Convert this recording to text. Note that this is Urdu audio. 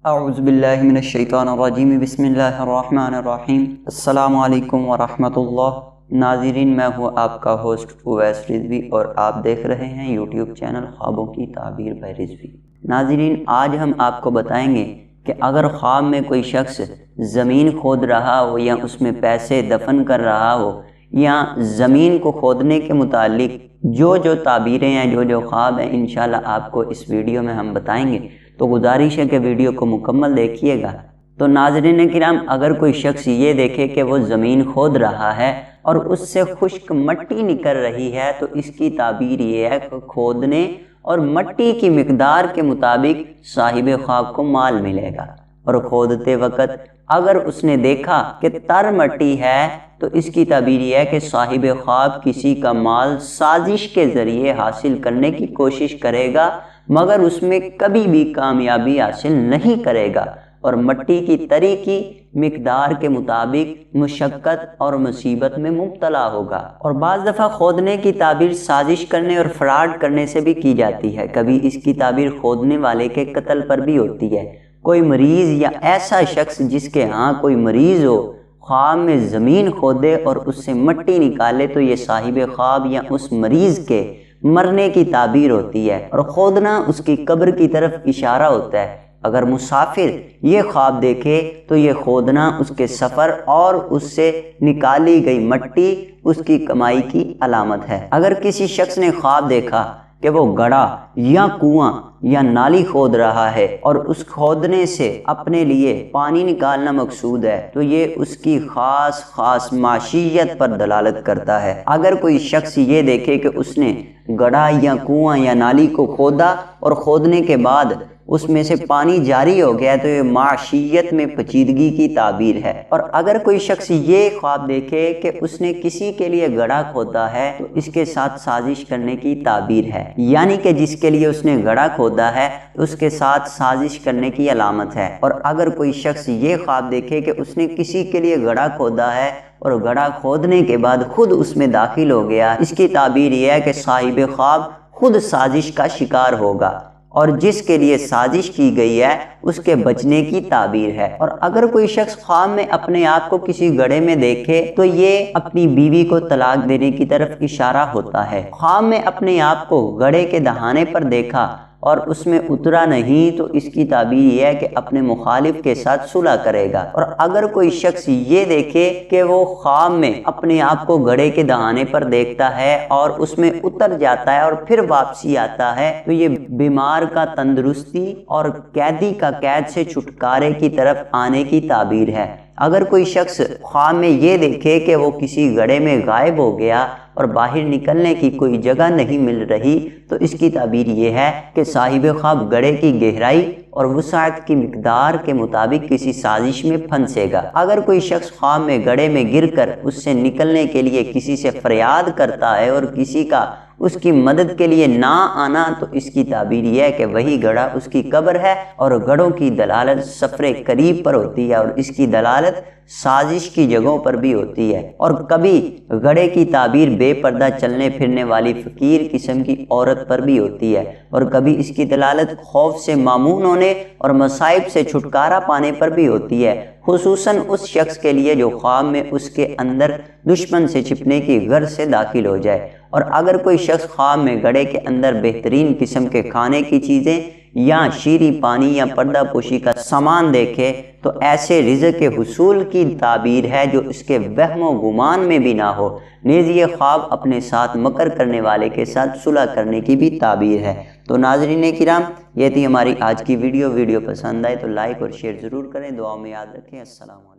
اعوذ باللہ من الشیطان الرجیم بسم اللہ الرحمن الرحیم۔ السلام علیکم ورحمۃ اللہ۔ ناظرین، میں ہوں آپ کا ہوسٹ اویس رضوی اور آپ دیکھ رہے ہیں یوٹیوب چینل خوابوں کی تعبیر بائی رضوی۔ ناظرین، آج ہم آپ کو بتائیں گے کہ اگر خواب میں کوئی شخص زمین کھود رہا ہو یا اس میں پیسے دفن کر رہا ہو یا زمین کو کھودنے کے متعلق جو تعبیریں ہیں، جو خواب ہیں، انشاءاللہ آپ کو اس ویڈیو میں ہم بتائیں گے، تو گزارش ہے کہ ویڈیو کو مکمل دیکھیے گا۔ تو ناظرین کرام، اگر کوئی شخص یہ دیکھے کہ وہ زمین کھود رہا ہے اور اس سے خشک مٹی نکل رہی ہے، تو اس کی تعبیر یہ ہے کہ کھودنے اور مٹی کی مقدار کے مطابق صاحب خواب کو مال ملے گا۔ اور کھودتے وقت اگر اس نے دیکھا کہ تر مٹی ہے تو اس کی تعبیر یہ ہے کہ صاحب خواب کسی کا مال سازش کے ذریعے حاصل کرنے کی کوشش کرے گا، مگر اس میں کبھی بھی کامیابی حاصل نہیں کرے گا اور مٹی کی تری کی مقدار کے مطابق مشقت اور مصیبت میں مبتلا ہوگا۔ اور بعض دفعہ کھودنے کی تعبیر سازش کرنے اور فراڈ کرنے سے بھی کی جاتی ہے۔ کبھی اس کی تعبیر کھودنے والے کے قتل پر بھی ہوتی ہے۔ کوئی مریض یا ایسا شخص جس کے ہاں کوئی مریض ہو، خواب میں زمین کھودے اور اس سے مٹی نکالے تو یہ صاحب خواب یا اس مریض کے مرنے کی تعبیر ہوتی ہے، اور کھودنا اس کی قبر کی طرف اشارہ ہوتا ہے۔ اگر مسافر یہ خواب دیکھے تو یہ کھودنا اس کے سفر اور اس سے نکالی گئی مٹی اس کی کمائی کی علامت ہے۔ اگر کسی شخص نے خواب دیکھا کہ وہ گڑھا یا کنواں یا نالی کھود رہا ہے اور اس کھودنے سے اپنے لیے پانی نکالنا مقصود ہے، تو یہ اس کی خاص معیشت پر دلالت کرتا ہے۔ اگر کوئی شخص یہ دیکھے کہ اس نے گڑھا یا کنواں یا نالی کو کھودا اور کھودنے کے بعد اس میں سے پانی جاری ہو گیا، تو یہ معیشت میں پیچیدگی کی تعبیر ہے۔ اور اگر کوئی شخص یہ خواب دیکھے کہ اس نے کسی کے لیے گڑھا کھودا ہے تو اس کے ساتھ سازش کرنے کی تعبیر ہے، یعنی کہ جس کے لیے اس نے گڑھا کھودا ہے اس کے ساتھ سازش کرنے کی علامت ہے۔ اور اگر کوئی شخص یہ خواب دیکھے کہ اس نے کسی کے لیے گڑھا کھودا ہے اور گڑھا کھودنے کے بعد خود اس میں داخل ہو گیا، اس کی تعبیر یہ ہے کہ صاحب خواب خود سازش کا شکار ہوگا اور جس کے لیے سازش کی گئی ہے اس کے بچنے کی تعبیر ہے۔ اور اگر کوئی شخص خواب میں اپنے آپ کو کسی گڑھے میں دیکھے تو یہ اپنی بیوی کو طلاق دینے کی طرف اشارہ ہوتا ہے۔ خواب میں اپنے آپ کو گڑھے کے دہانے پر دیکھا اور اس میں اترا نہیں تو اس کی تعبیر یہ ہے کہ اپنے مخالف کے ساتھ صلح کرے گا۔ اور اگر کوئی شخص یہ دیکھے کہ وہ خواب میں اپنے آپ کو گڑھے کے دہانے پر دیکھتا ہے اور اس میں اتر جاتا ہے اور پھر واپسی آتا ہے، تو یہ بیمار کا تندرستی اور قیدی کا قید سے چھٹکارے کی طرف آنے کی تعبیر ہے۔ اگر کوئی شخص خواب میں یہ دیکھے کہ وہ کسی گڑھے میں غائب ہو گیا اور باہر نکلنے کی کوئی جگہ نہیں مل رہی، تو اس کی تعبیر یہ ہے کہ صاحب خواب گڑھے کی گہرائی اور وسعت کی مقدار کے مطابق کسی سازش میں پھنسے گا۔ اگر کوئی شخص خواب میں گڑھے میں گر کر اس سے نکلنے کے لیے کسی سے فریاد کرتا ہے اور کسی کا اس کی مدد کے لیے نہ آنا، تو اس کی تعبیر یہ ہے کہ وہی گڑھا اس کی قبر ہے۔ اور گڑھوں کی دلالت سفر قریب پر ہوتی ہے اور اس کی دلالت سازش کی جگہوں پر بھی ہوتی ہے۔ اور کبھی گڑھے کی تعبیر بے پردہ چلنے پھرنے والی فقیر قسم کی عورت پر بھی ہوتی ہے، اور کبھی اس کی دلالت خوف سے مامون ہونے اور مصائب سے چھٹکارا پانے پر بھی ہوتی ہے، خصوصاً اس شخص کے لیے جو خواب میں اس کے اندر دشمن سے چھپنے کی غرض سے داخل ہو جائے۔ اور اگر کوئی شخص خواب میں گڑھے کے اندر بہترین قسم کے کھانے کی چیزیں یا شیریں پانی یا پردہ پوشی کا سامان دیکھے تو ایسے رزق کے حصول کی تعبیر ہے جو اس کے وہم و گمان میں بھی نہ ہو۔ نیز یہ خواب اپنے ساتھ مکر کرنے والے کے ساتھ صلح کرنے کی بھی تعبیر ہے۔ تو ناظرین کرام، یہ تھی ہماری آج کی ویڈیو پسند آئے تو لائک اور شیئر ضرور کریں۔ دعاؤں میں یاد رکھیں۔ السلام علیکم۔